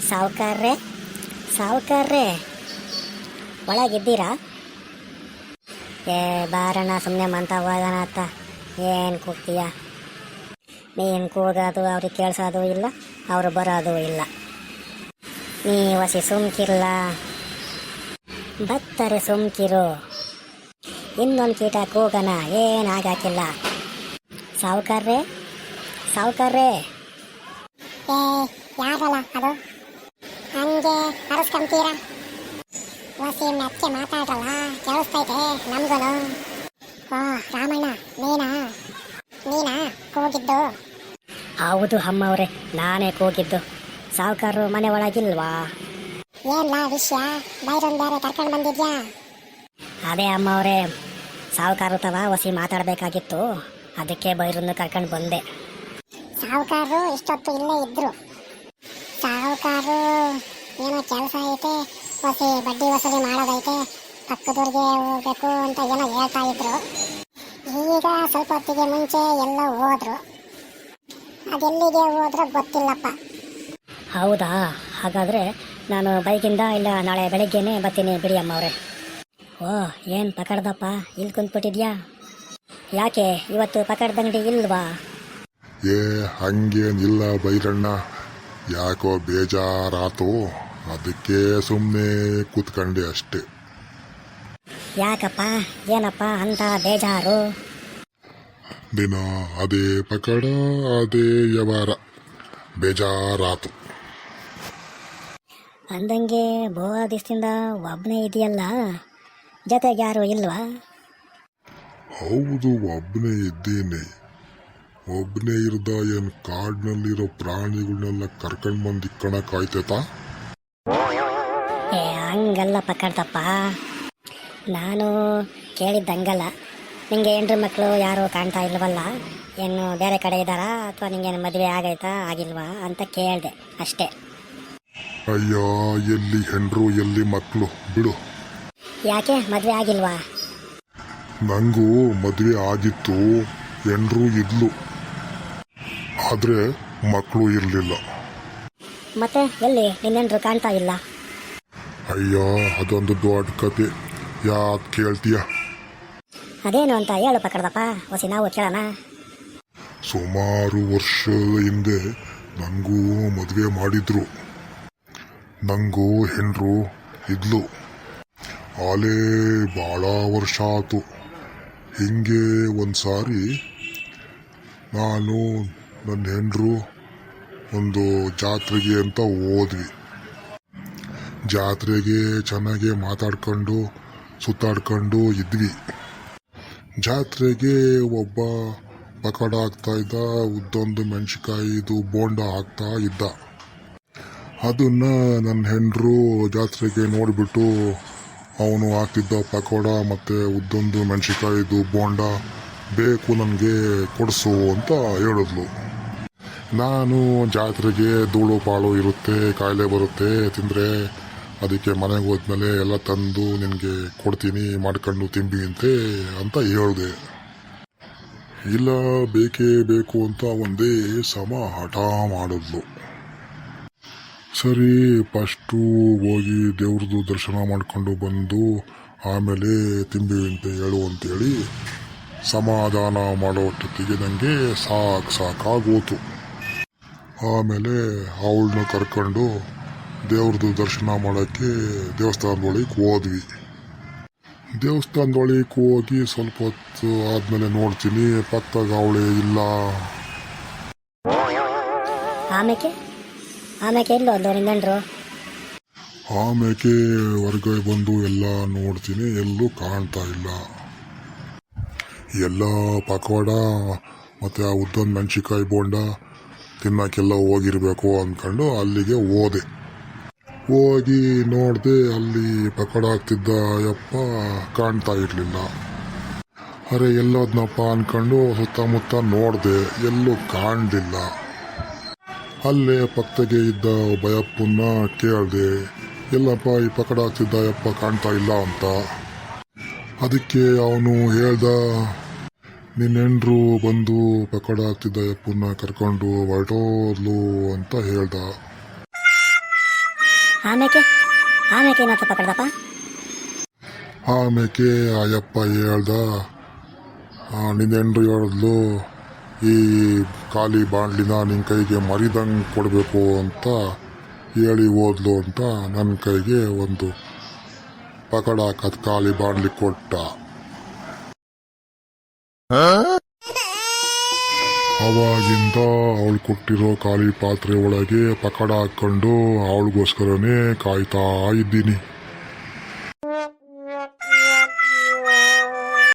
ಸಾವುಕಾರ್ರೆ, ಸಾವುಕಾರ್ರೆ, ಒಳಗಿದ್ದೀರಾ? ಏ ಬಾರಣ್ಣ, ಸುಮ್ಮನೆ ಮಂತ ಹೋಗೋಣ ಅತ್ತ. ಏನು ಕೂಗ್ತೀಯ? ನೀನು ಕೂಗೋದು ಅವ್ರಿಗೆ ಕೇಳಿಸೋದು ಇಲ್ಲ, ಅವರು ಬರೋದು ಇಲ್ಲ. ನೀ ಹೊಸಿ ಸುಮ್ಕಿರಲ್ಲ. ಬತ್ತರೆ ಸುಮ್ಕಿರು. ಇನ್ನೊಂದು ಕೀಟ ಕೂಗನ, ಏನಾಗಾಕಿಲ್ಲ. ಸಾವುಕಾರ್ರೆ, ಸಾವುಕಾರ್ರೆ. ಏ ಯಾರಲ್ಲ ಅದು ಹಂಗೆ ಅರಸ್ಕೊಂತೀರ? ಹೊಸಿ ಮೆಚ್ಚೆ ಮಾತಾಡ್ರಲ್ಲ, ಕೇಳಿಸ್ತೈತೆ ನಮ್ಗೂನು. ಓ ರಾಮಣ್ಣ, ನೀನಾ ಕೂಗಿದ್ದು? ಹೌದು ಅಮ್ಮವ್ರೆ, ನಾನೇ ಕೂಗಿದ್ದು. ಸಾವುಕಾರರು ಮನೆ ಒಳಗಿಲ್ವಾ? ಏನ್ಲಾ ವಿಷಯ? ಬೈರೊಂದು ಬೇರೆ ಕರ್ಕೊಂಡು ಬಂದಿದ್ಯಾ? ಅದೇ ಅಮ್ಮವ್ರೆ, ಸಾವುಕಾರರು ತವ ಹೊಸಿ ಮಾತಾಡಬೇಕಾಗಿತ್ತು, ಅದಕ್ಕೆ ಬೈರನ್ನು ಕರ್ಕೊಂಡು ಬಂದೆ. ಸಾವುಕಾರರು ಇಷ್ಟೊತ್ತು ಇಲ್ಲೇ ಇದ್ರು. ಸಾವುಕಾರರು ಏನೋ ಕೆಲಸ ಐತೆ, ಹೊಸಿ ಬಡ್ಡಿ ವಸೂಲಿ ಮಾಡೋದೈತೆ, ಪಕ್ಕದೂರಿಗೆ ಹೋಗ್ಬೇಕು ಅಂತ ಏನೋ ಹೇಳ್ತಾ ಇದ್ರು. ಈಗ ಸ್ವಲ್ಪ ಹೊತ್ತಿಗೆ ಮುಂಚೆ ಎಲ್ಲ ಹೋದ್ರು. ಅದೆಲ್ಲಿಗೆ ಹೋದ್ರೂ ಗೊತ್ತಿಲ್ಲಪ್ಪ. ಹೌದಾ? ಹಾಗಾದರೆ ನಾನು ಬೈಕಿಂದ ಇಲ್ಲ ನಾಳೆ ಬೆಳಗ್ಗೆನೇ ಬರ್ತೀನಿ ಬಿಡಿ ಅಮ್ಮವ್ರೆ. ಓ, ಏನು ಪಕಡ್ದಪ್ಪ, ಇಲ್ಲಿ ಕುಂತ್ಬಿಟ್ಟಿದ್ಯಾ? ಯಾಕೆ ಇವತ್ತು ಪಕಡ್ದಂಗಡಿ ಇಲ್ವಾ? ಏ ಹಂಗೇನಿಲ್ಲ ಬೈರಣ್ಣ, ಯಾಕೋ ಬೇಜಾರಾತು, ಅದಕ್ಕೆ ಸುಮ್ಮನೆ ಕೂತ್ಕೊಂಡೆ ಅಷ್ಟೆ. ಯಾಕಪ್ಪ, ಏನಪ್ಪ ಅಂತ ಬೇಜಾರು? ದಿನ ಅದೇ ಪಕಡ, ಅದೇ ವ್ಯವಹಾರ, ಬೇಜಾರಾತು. ಅಂದಂಗೆ ಬಹು ದಿವಸದಿಂದ ಒಬ್ಬನೇ ಇದೆಯಲ್ಲ, ಜೊತೆಗೆ ಯಾರು ಇಲ್ವಾ? ಹೌದು, ಒಬ್ಬನೇ ಇದ್ದೀನಿ. ಒಬ್ಬನೇ ಇರ್ದ ಏನು ಕಾಡಿನಲ್ಲಿರೋ ಪ್ರಾಣಿಗಳನ್ನೆಲ್ಲ ಕರ್ಕೊಂಡು ಬಂದು ಇಕ್ಕಣಕ್ಕಾಯ್ತೈತಾ? ಏ ಹಂಗಲ್ಲ ಪಕಡ್ತಪ್ಪ, ನಾನು ಕೇಳಿದ್ದಂಗಲ್ಲ. ನಿಂಗೆ ಹೆಂಡ್ರು ಮಕ್ಕಳು ಯಾರು ಕಾಣ್ತಾ ಇಲ್ವಲ್ಲ? ಏನು ಬೇರೆ ಕಡೆ ಇದ್ದಾರಾ, ಅಥವಾ ನಿಂಗೇನು ಮದುವೆ ಆಗೈತಾ ಆಗಿಲ್ವಾ ಅಂತ ಕೇಳಿದೆ ಅಷ್ಟೇ. ಅಯ್ಯೋ, ಎಲ್ಲಿ ಹೆಂಡ್ರು ಎಲ್ಲಿ ಮಕ್ಕಳು, ಬಿಡು. ಯಾಕೆ ಮದುವೆ ಆಗಿಲ್ವಾ? ನಂಗೂ ಮದುವೆ ಆಗಿತ್ತು, ಹೆಂಡ್ರು ಇದ್ಲು, ಆದರೆ ಮಕ್ಕಳು ಇರಲಿಲ್ಲ. ಮತ್ತೆ ಎಲ್ಲಿ ನಿನ್ನೆಂಡ್ರು ಕಾಣ್ತಾ ಇಲ್ಲ? ಅಯ್ಯೋ, ಅದೊಂದು ದೊಡ್ಡ ಕತೆ, ಯಾಕೆ ಕೇಳ್ತೀಯ? ಅದೇನು ಅಂತ ಹೇಳು ಪಕಡ್ದಪ್ಪ, ಹೊಸಿ ನಾವು ಕೇಳೋಣ. ಸುಮಾರು ವರ್ಷದ ಹಿಂದೆ ನನಗೂ ಮದುವೆ ಮಾಡಿದ್ರು. ನನಗೂ ಹೆಂಡ್ರು ಇದ್ಲು, ಆಲೇ ಭಾಳ ವರ್ಷ ಆತು. ಹಿಂಗೆ ಒಂದು ಸಾರಿ ನಾನು ನನ್ನ ಹೆಂಡ್ರು ಒಂದು ಜಾತ್ರೆಗೆ ಅಂತ ಹೋದ್ವಿ. ಜಾತ್ರೆಗೆ ಚೆನ್ನಾಗೆ ಮಾತಾಡ್ಕೊಂಡು ಸುತ್ತಾಡ್ಕೊಂಡು ಇದ್ವಿ. ಜಾತ್ರೆಗೆ ಒಬ್ಬ ಪಕೋಡ ಹಾಕ್ತಾ ಇದ್ದ, ಉದ್ದೊಂದು ಮೆಣಸಿಕಾಯಿದು ಬೋಂಡ ಹಾಕ್ತಾ ಇದ್ದ. ಅದನ್ನ ನನ್ನ ಹೆಂಡ್ರು ಜಾತ್ರೆಗೆ ನೋಡಿಬಿಟ್ಟು ಅವನು ಹಾಕ್ತಿದ್ದ ಪಕೋಡ ಮತ್ತು ಉದ್ದೊಂದು ಮೆಣಸಿಕಾಯಿದು ಬೋಂಡ ಬೇಕು ನನಗೆ ಕೊಡಿಸು ಅಂತ ಹೇಳಿದ್ಲು. ನಾನು ಜಾತ್ರೆಗೆ ಧೂಳು ಪಾಳು ಇರುತ್ತೆ, ಕಾಯಿಲೆ ಬರುತ್ತೆ ತಿಂದರೆ, ಅದಕ್ಕೆ ಮನೆಗೆ ಹೋದ್ಮೇಲೆ ಎಲ್ಲ ತಂದು ನಿನಗೆ ಕೊಡ್ತೀನಿ, ಮಾಡ್ಕೊಂಡು ತಿಂಬಿಂತೆ ಅಂತ ಹೇಳಿದೆ. ಇಲ್ಲ, ಬೇಕೇ ಬೇಕು ಅಂತ ಒಂದೇ ಸಮ ಹಠ ಮಾಡಿದ್ಲು. ಸರಿ, ಫಸ್ಟು ಹೋಗಿ ದೇವ್ರದ್ದು ದರ್ಶನ ಮಾಡ್ಕೊಂಡು ಬಂದು ಆಮೇಲೆ ತಿಂಬಿಂತೆ ಹೇಳು ಅಂತೇಳಿ ಸಮಾಧಾನ ಮಾಡೋಷ್ಟೊತ್ತಿಗೆ ನನಗೆ ಸಾಕಾಗೋತು. ಆಮೇಲೆ ಅವಳನ್ನ ಕರ್ಕೊಂಡು ದೇವ್ರದ್ದು ದರ್ಶನ ಮಾಡೋಕ್ಕೆ ದೇವಸ್ಥಾನದೊಳಗೆ ಹೋದ್ವಿ. ದೇವಸ್ಥಾನದೊಳಗೆ ಹೋಗಿ ಸ್ವಲ್ಪ ಹೊತ್ತು ಆದಮೇಲೆ ನೋಡ್ತೀನಿ, ಪಕ್ಕದಾಗ ಅವಳೇ ಇಲ್ಲ. ಆಮೇಲೆ ಎಲ್ಲೋ ಅಲ್ಲೋ ನಿನ್ನಂಡ್ರು? ಆಮೇಲೆ ಹೊರಗೆ ಬಂದು ಎಲ್ಲ ನೋಡ್ತೀನಿ, ಎಲ್ಲೂ ಕಾಣ್ತಾ ಇಲ್ಲ. ಎಲ್ಲ ಪಕೋಡ ಮತ್ತು ಆ ಉದ್ದೊಂದು ಮೆಣಸಿಕಾಯಿ ಬೋಂಡ ತಿನ್ನೋಕ್ಕೆಲ್ಲ ಹೋಗಿರ್ಬೇಕು ಅಂದ್ಕೊಂಡು ಅಲ್ಲಿಗೆ ಹೋಗಿ ನೋಡಿದೆ, ಅಲ್ಲಿ ಪಕೋಡ ಹಾಕ್ತಿದ್ದ ಯಪ್ಪ ಕಾಣ್ತಾ ಇರಲಿಲ್ಲ. ಅರೆ ಎಲ್ಲೋದ್ನಪ್ಪ ಅಂದ್ಕೊಂಡು ಸುತ್ತಮುತ್ತ ನೋಡಿದೆ, ಎಲ್ಲೂ ಕಾಣಲಿಲ್ಲ. ಅಲ್ಲೇ ಪಕ್ಕದಾಗೆ ಇದ್ದ ಭಯಪ್ಪನ್ನ ಕೇಳಿದೆ, ಎಲ್ಲಪ್ಪ ಈ ಪಕೋಡ ಹಾಕ್ತಿದ್ದ ಯಪ್ಪ ಕಾಣ್ತಾ ಇಲ್ಲ ಅಂತ. ಅದಕ್ಕೆ ಅವನು ಹೇಳ್ದ, ನಿನ್ನ ಹೆಂಡ್ರು ಬಂದು ಪಕೋಡ ಹಾಕ್ತಿದ್ದ ಯಪ್ಪನ್ನ ಕರ್ಕೊಂಡು ಹೊರಟೋದ್ಲು ಅಂತ ಹೇಳ್ದ. ಆಮೇಕೆ ಏನಾಯ್ತು ಪಕಡ್ದಪ್ಪ? ಆಮೇಲೆ ಅಯ್ಯಪ್ಪ ಹೇಳ್ದ, ನಿನ್ನ ಹೆಂಡ್ರು ಹೇಳಿದ್ಲು ಈ ಖಾಲಿ ಬಾಂಡ್ಲಿನ ನಿನ್ನ ಕೈಗೆ ಮರಿದಂಗೆ ಕೊಡಬೇಕು ಅಂತ ಹೇಳಿ ಹೋದ್ಲು ಅಂತ ನನ್ನ ಕೈಗೆ ಒಂದು ಪಕಡ ಹಾಕದ್ ಖಾಲಿ ಬಾಂಡ್ಲಿ ಕೊಟ್ಟ. ಅವಾಗಿಂದ ಅವಳು ಕೊಟ್ಟಿರೋ ಖಾಲಿ ಪಾತ್ರೆ ಒಳಗೆ ಪಕಡ ಹಾಕೊಂಡು ಅವಳಿಗೋಸ್ಕರನೇ ಕಾಯ್ತಾ ಇದ್ದೀನಿ.